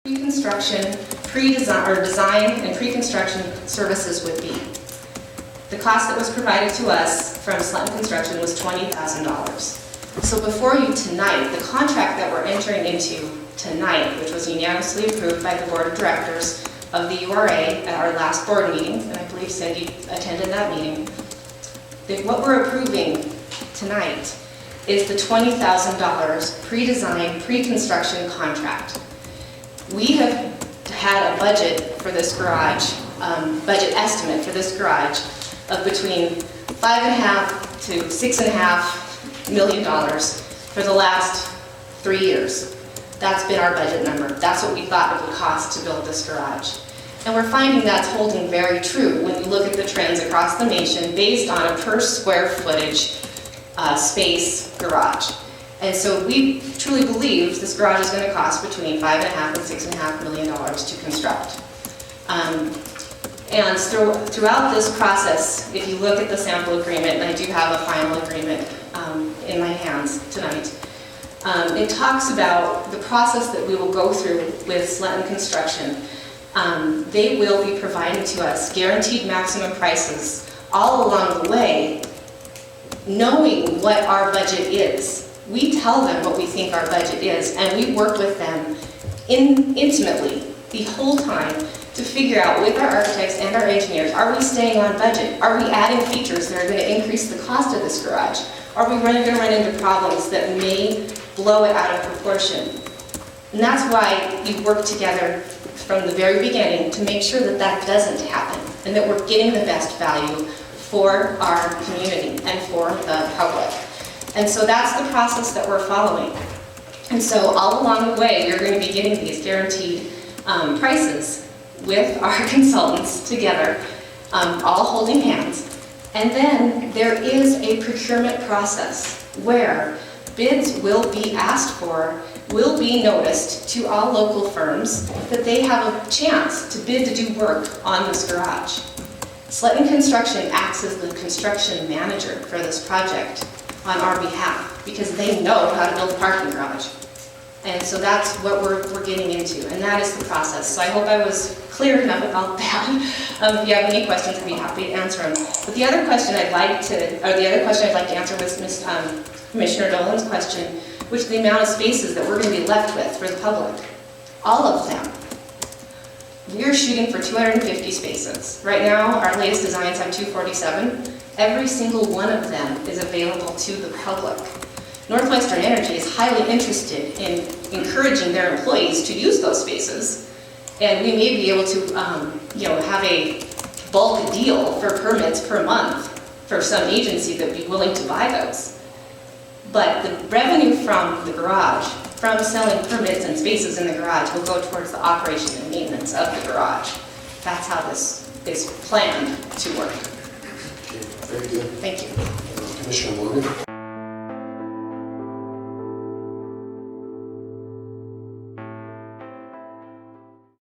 Pre-construction, design and pre-construction services would be. The cost that was provided to us from Slutton Construction was $20,000. So before you tonight, the contract that we're entering into tonight, which was unanimously approved by the Board of Directors of the URA at our last board meeting, and I believe Cindy attended that meeting, what we're approving tonight is the $20,000 pre-design, pre-construction contract. We have had a budget for this garage, budget estimate for this garage of between $5.5 to $6.5 million for the last 3 years. That's been our budget number. That's what we thought it would cost to build this garage. And we're finding that's holding very true when you look at the trends across the nation based on a per square footage space garage. And so we truly believe this garage is going to cost between $5.5 and $6.5 million to construct. And throughout this process, if you look at the sample agreement, and I do have a final agreement in my hands tonight, it talks about the process that we will go through with Slutton Construction. They will be providing to us guaranteed maximum prices all along the way, knowing what our budget is. We tell them what we think our budget is, and we work with them intimately the whole time to figure out with our architects and our engineers, are we staying on budget? Are we adding features that are going to increase the cost of this garage? Are we going to run into problems that may blow it out of proportion? And that's why we work together from the very beginning to make sure that that doesn't happen and that we're getting the best value for our community and for the public. And so that's the process that we're following. And so all along the way, we're going to be getting these guaranteed prices with our consultants together, all holding hands. And then there is a procurement process where bids will be asked for, will be noticed to all local firms that they have a chance to bid to do work on this garage. Slutton Construction acts as the construction manager for this project on our behalf because they know how to build a parking garage. And so that's what we're getting into, and that is the process. So I hope I was clear enough about that. If you have any questions, I'd be happy to answer them. But the other question I'd like to answer was Commissioner Dolan's question, which is the amount of spaces that we're going to be left with for the public. All of them. We're shooting for 250 spaces. Right now, our latest designs have 247. Every single one of them is available to the public. Northwestern Energy is highly interested in encouraging their employees to use those spaces, and we may be able to have a bulk deal for permits per month for some agency that would be willing to buy those. But the revenue from the garage, from selling permits and spaces in the garage, will go towards the operation and maintenance of the garage. That's how this is planned to work. Okay, very good. Thank you. Commissioner Morgan.